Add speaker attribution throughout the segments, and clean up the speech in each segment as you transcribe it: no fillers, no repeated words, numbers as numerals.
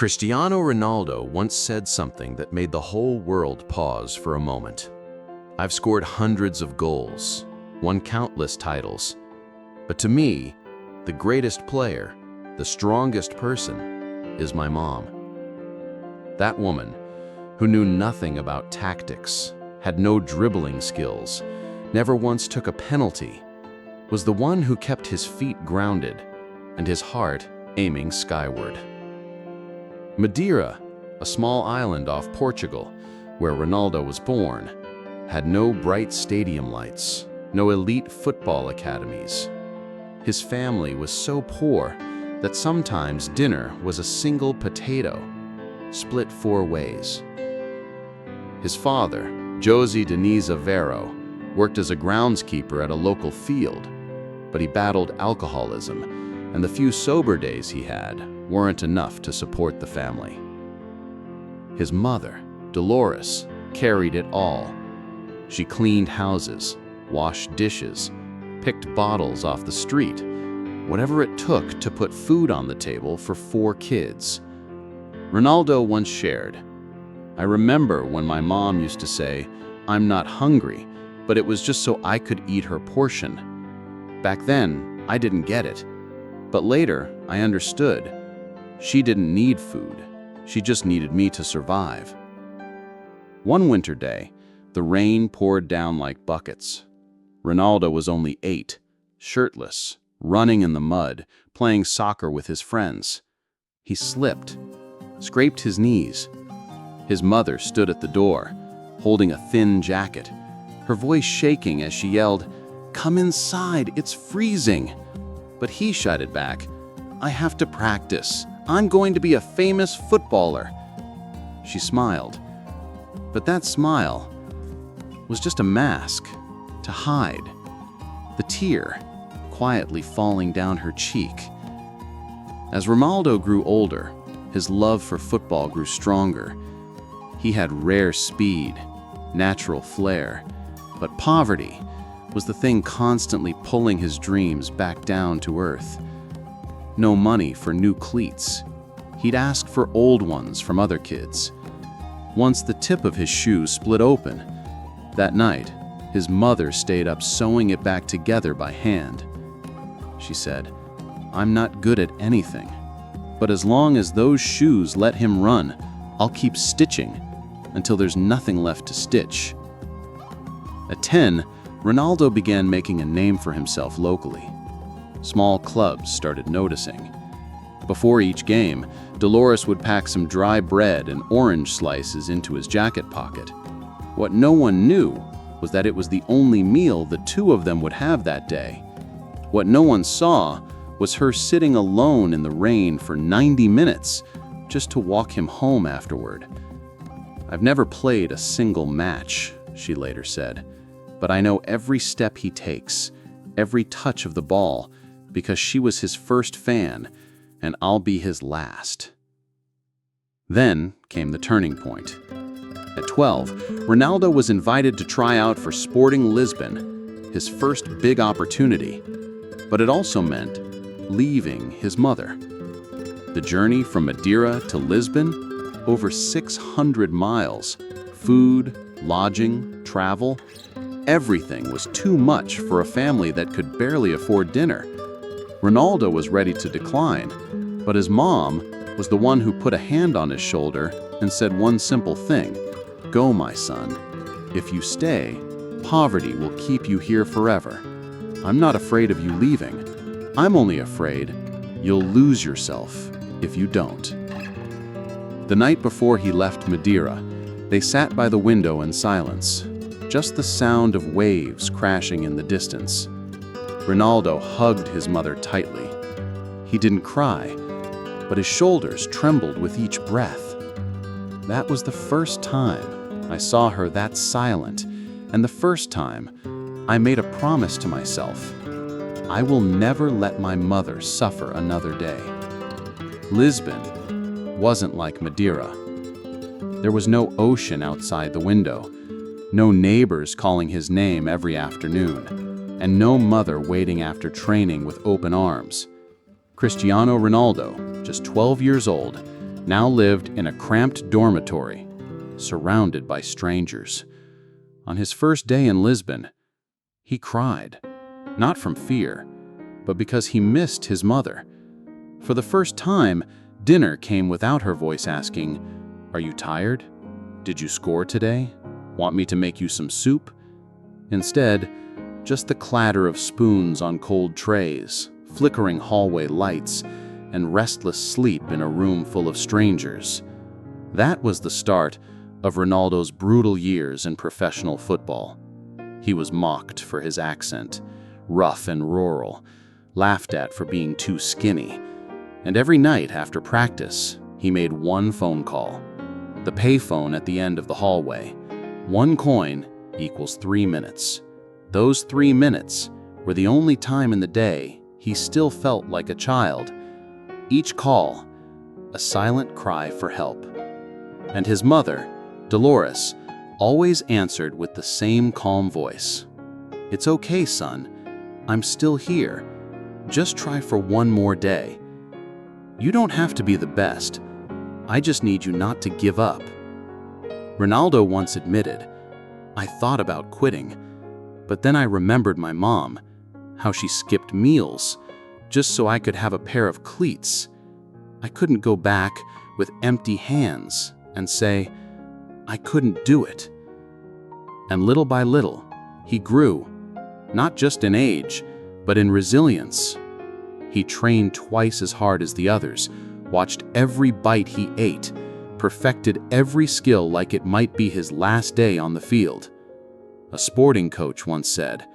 Speaker 1: Cristiano Ronaldo once said something that made the whole world pause for a moment. I've scored hundreds of goals, won countless titles, but to me, the greatest player, the strongest person, is my mom. That woman, who knew nothing about tactics, had no dribbling skills, never once took a penalty, was the one who kept his feet grounded and his heart aiming skyward. Madeira, a small island off Portugal, where Ronaldo was born, had no bright stadium lights, no elite football academies. His family was so poor that sometimes dinner was a single potato, split 4 ways. His father, José Diniz Aveiro, worked as a groundskeeper at a local field, but he battled alcoholism, and the few sober days he had weren't enough to support the family. His mother, Dolores, carried it all. She cleaned houses, washed dishes, picked bottles off the street, whatever it took to put food on the table for 4 kids. Ronaldo once shared, "I remember when my mom used to say, 'I'm not hungry,' but it was just so I could eat her portion. Back then, I didn't get it. But later, I understood. She didn't need food. She just needed me to survive." One winter day, the rain poured down like buckets. Ronaldo was only 8, shirtless, running in the mud, playing soccer with his friends. He slipped, scraped his knees. His mother stood at the door, holding a thin jacket, her voice shaking as she yelled, "Come inside, it's freezing." But he shouted back, "I have to practice. I'm going to be a famous footballer." She smiled, but that smile was just a mask to hide the tear quietly falling down her cheek. As Ronaldo grew older, his love for football grew stronger. He had rare speed, natural flair, but poverty was the thing constantly pulling his dreams back down to earth. No money for new cleats. He'd ask for old ones from other kids. Once the tip of his shoe split open. That night, his mother stayed up sewing it back together by hand. She said, "I'm not good at anything, but as long as those shoes let him run, I'll keep stitching until there's nothing left to stitch." At 10, Ronaldo began making a name for himself locally. Small clubs started noticing. Before each game, Dolores would pack some dry bread and orange slices into his jacket pocket. What no one knew was that it was the only meal the 2 of them would have that day. What no one saw was her sitting alone in the rain for 90 minutes just to walk him home afterward. "I've never played a single match," she later said, "but I know every step he takes, every touch of the ball, because she was his first fan, and I'll be his last." Then came the turning point. At 12, Ronaldo was invited to try out for Sporting Lisbon, his first big opportunity, but it also meant leaving his mother. The journey from Madeira to Lisbon, over 600 miles, food, lodging, travel, everything was too much for a family that could barely afford dinner. Ronaldo was ready to decline, but his mom was the one who put a hand on his shoulder and said one simple thing, "Go, my son. If you stay, poverty will keep you here forever. I'm not afraid of you leaving. I'm only afraid you'll lose yourself if you don't." The night before he left Madeira, they sat by the window in silence, just the sound of waves crashing in the distance. Ronaldo hugged his mother tightly. He didn't cry, but his shoulders trembled with each breath. "That was the first time I saw her that silent, and the first time I made a promise to myself. I will never let my mother suffer another day." Lisbon wasn't like Madeira. There was no ocean outside the window, no neighbors calling his name every afternoon, and no mother waiting after training with open arms. Cristiano Ronaldo, just 12 years old, now lived in a cramped dormitory, surrounded by strangers. On his first day in Lisbon, he cried, not from fear, but because he missed his mother. For the first time, dinner came without her voice asking, "Are you tired? Did you score today? Want me to make you some soup?" Instead, just the clatter of spoons on cold trays, flickering hallway lights, and restless sleep in a room full of strangers. That was the start of Ronaldo's brutal years in professional football. He was mocked for his accent, rough and rural, laughed at for being too skinny. And every night after practice, he made one phone call. The payphone at the end of the hallway. 1 coin equals 3 minutes. Those 3 minutes were the only time in the day he still felt like a child. Each call, a silent cry for help. And his mother, Dolores, always answered with the same calm voice. "It's okay, son. I'm still here. Just try for one more day. You don't have to be the best. I just need you not to give up." Ronaldo once admitted, "I thought about quitting, but then I remembered my mom, how she skipped meals just so I could have a pair of cleats. I couldn't go back with empty hands and say, I couldn't do it." And little by little, he grew, not just in age, but in resilience. He trained twice as hard as the others, watched every bite he ate, perfected every skill like it might be his last day on the field. A sporting coach once said,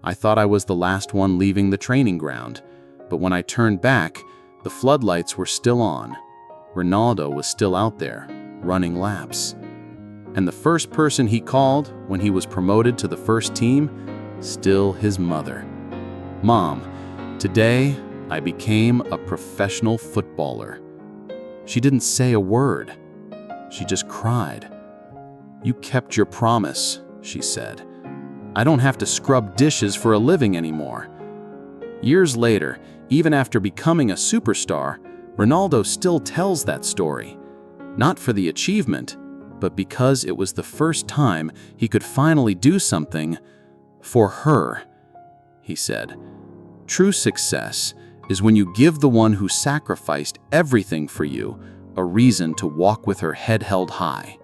Speaker 1: "I thought I was the last one leaving the training ground, but when I turned back, the floodlights were still on. Ronaldo was still out there, running laps." And the first person he called when he was promoted to the first team, still his mother. "Mom, today I became a professional footballer." She didn't say a word. She just cried. "You kept your promise," she said. "I don't have to scrub dishes for a living anymore." Years later, even after becoming a superstar, Ronaldo still tells that story. Not for the achievement, but because it was the first time he could finally do something for her. He said, "True success is when you give the one who sacrificed everything for you a reason to walk with her head held high."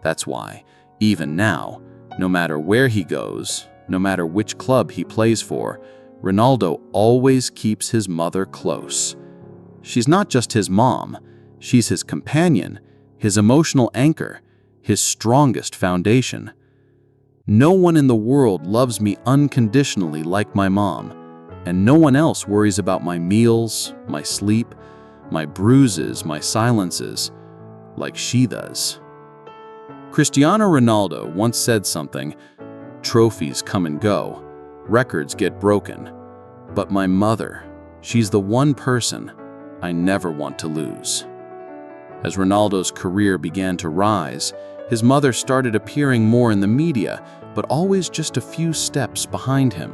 Speaker 1: That's why, even now, no matter where he goes, no matter which club he plays for, Ronaldo always keeps his mother close. She's not just his mom, she's his companion, his emotional anchor, his strongest foundation. "No one in the world loves me unconditionally like my mom, and no one else worries about my meals, my sleep, my bruises, my silences, like she does." Cristiano Ronaldo once said something, "Trophies come and go, records get broken, but my mother, she's the one person I never want to lose." As Ronaldo's career began to rise, his mother started appearing more in the media, but always just a few steps behind him.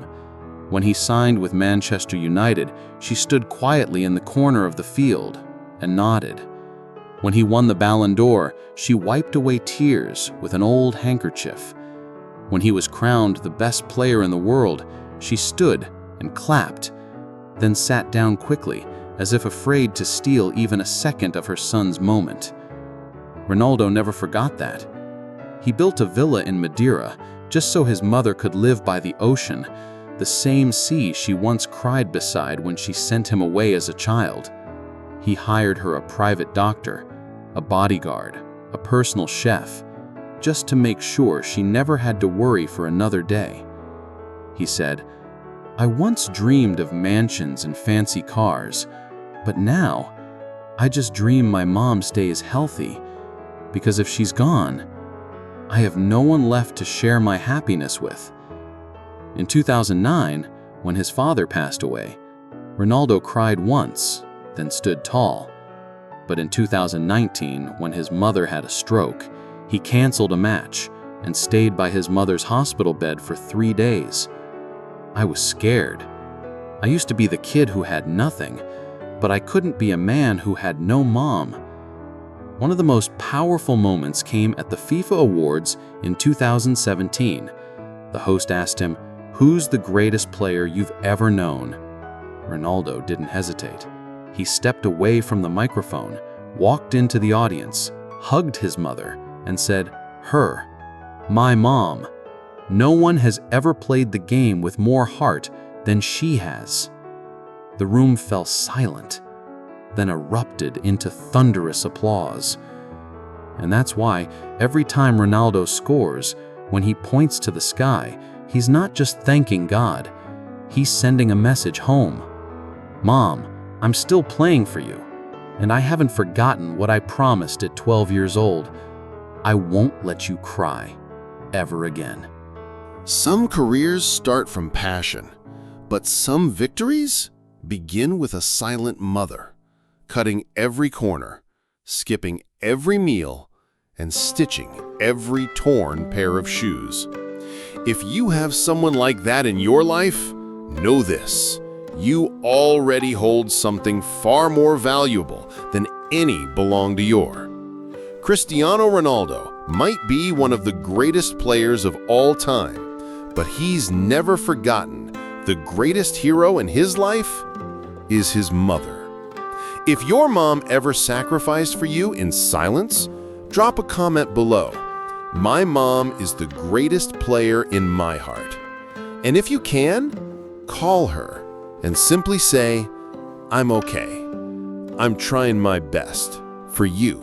Speaker 1: When he signed with Manchester United, she stood quietly in the corner of the field and nodded. When he won the Ballon d'Or, she wiped away tears with an old handkerchief. When he was crowned the best player in the world, she stood and clapped, then sat down quickly, as if afraid to steal even a second of her son's moment. Ronaldo never forgot that. He built a villa in Madeira just so his mother could live by the ocean, the same sea she once cried beside when she sent him away as a child. He hired her a private doctor, a bodyguard, a personal chef, just to make sure she never had to worry for another day. He said, "I once dreamed of mansions and fancy cars, but now I just dream my mom stays healthy, because if she's gone, I have no one left to share my happiness with." In 2009, when his father passed away, Ronaldo cried once, then stood tall. But in 2019, when his mother had a stroke, he canceled a match and stayed by his mother's hospital bed for 3 days. I was scared. I used to be the kid who had nothing, but I couldn't be a man who had no mom. One of the most powerful moments came at the FIFA Awards in 2017. The host asked him, "Who's the greatest player you've ever known?" Ronaldo didn't hesitate. He stepped away from the microphone, walked into the audience, hugged his mother, and said, "Her, my mom. No one has ever played the game with more heart than she has." The room fell silent, then erupted into thunderous applause. And that's why every time Ronaldo scores, when he points to the sky, he's not just thanking God, he's sending a message home. "Mom, I'm still playing for you, and I haven't forgotten what I promised at 12 years old. I won't let you cry ever again."
Speaker 2: Some careers start from passion, but some victories begin with a silent mother, cutting every corner, skipping every meal, and stitching every torn pair of shoes. If you have someone like that in your life, know this: you already hold something far more valuable than any belong to your. Cristiano Ronaldo might be one of the greatest players of all time, but he's never forgotten the greatest hero in his life is his mother. If your mom ever sacrificed for you in silence, drop a comment below. My mom is the greatest player in my heart. And if you can, call her and simply say, "I'm okay. I'm trying my best for you."